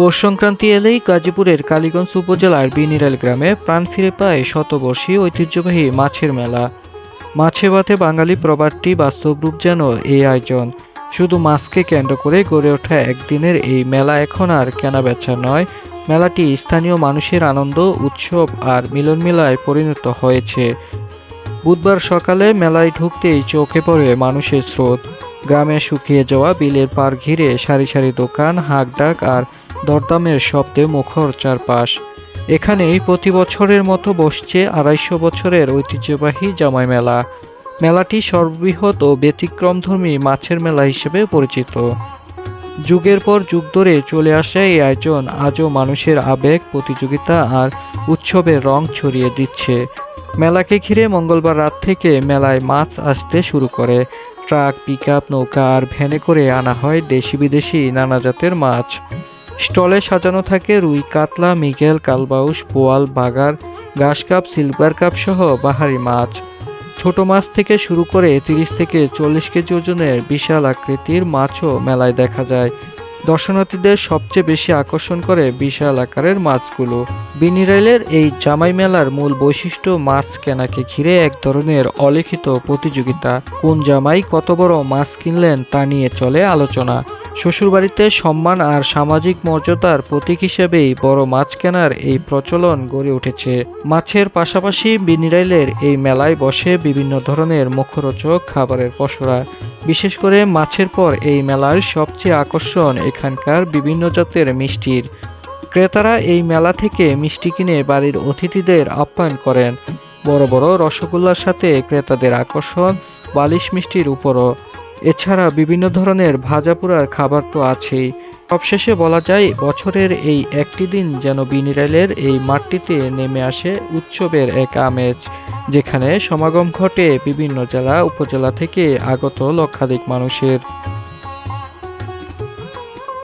পৌষ সংক্রান্তি এলেই গাজীপুরের কালীগঞ্জ উপজেলার বিনিরাল গ্রামে প্রাণ ফিরে পায় শতবর্ষী ঐতিহ্যবাহী মাছের মেলা। মাছে ভাতে বাঙালি প্রবাদটি বাস্তব রূপ যেন এই আয়োজন। শুধু মাছকে কেন্দ্র করে গড়ে ওঠা একদিনের এই মেলা এখন আর কেনাবেচা নয়, মেলাটি স্থানীয় মানুষের আনন্দ, উৎসব আর মিলন মেলায় পরিণত হয়েছে। বুধবার সকালে মেলায় ঢুকতেই চোখে পড়ে মানুষের স্রোত। গ্রামে শুকিয়ে যাওয়া বিলের পাড় ঘিরে সারি সারি দোকান, হাঁকডাক আর দরদামের শব্দে মুখর চারপাশ। এখানেই প্রতি বছরের মতো বসছে ২৫০ বছরের ঐতিহ্যবাহী জামাই মেলা। মেলাটি সর্ববৃহৎ ও ব্যতিক্রমধর্মী মাছের মেলা হিসেবে পরিচিত। যুগের পর যুগ ধরে চলে আসা এই আয়োজন আজও মানুষের আবেগ, প্রতিযোগিতা আর উৎসবের রং ছড়িয়ে দিচ্ছে। মেলাকে ঘিরে মঙ্গলবার রাত থেকে মেলায় মাছ আসতে শুরু করে। ট্রাক, পিকআপ, নৌকা আর ভ্যানে করে আনা হয় দেশি বিদেশি নানা জাতের মাছ। স্টলে সাজানো থাকে রুই, কাতলা, মৃগেল, কালবাউস, বোয়াল, বাগার, ঘাস কাপ, সিলভার কাপ সহ বাহারি মাছ। ছোট মাছ থেকে শুরু করে ৩০ থেকে ৪০ কেজি ওজনের বিশাল আকৃতির মাছও মেলায় দেখা যায়। দর্শনার্থীদের সবচেয়ে বেশি আকর্ষণ করে বিশাল আকারের মাছগুলো। বিনিরাইলের এই জামাই মেলার মূল বৈশিষ্ট্য মাছ কেনাকে ঘিরে এক ধরনের অলিখিত প্রতিযোগিতা। কোন জামাই কত বড় মাছ কিনলেন তা নিয়ে চলে আলোচনা। শ্বশুরবাড়িতে সম্মান আর সামাজিক মর্যাদার প্রতীক হিসেবেই বড় মাছ কেনার এই প্রচলন গড়ে উঠেছে। মাছের পাশাপাশি বিনিরাইলের এই মেলায় বসে বিভিন্ন ধরনের মুখরোচক খাবারের পসরা। বিশেষ করে মাছের পর এই মেলার সবচেয়ে আকর্ষণ এখানকার বিভিন্ন জাতের মিষ্টির। ক্রেতারা এই মেলা থেকে মিষ্টি কিনে বাড়ির অতিথিদের আপ্যায়ন করেন। বড় বড় রসগোল্লার সাথে ক্রেতাদের আকর্ষণ বালিশ মিষ্টির উপরও। এছাড়া বিভিন্ন ধরনের ভাজা পোড়ার খাবার তো আছেই। সবশেষে বলা যায়, বছরের এই একটি দিন যেন বিনিরাইলের এই মাঠটিতে নেমে আসে উৎসবের এক আমেজ, যেখানে সমাগম ঘটে বিভিন্ন জেলা উপজেলা থেকে আগত লক্ষাধিক মানুষের।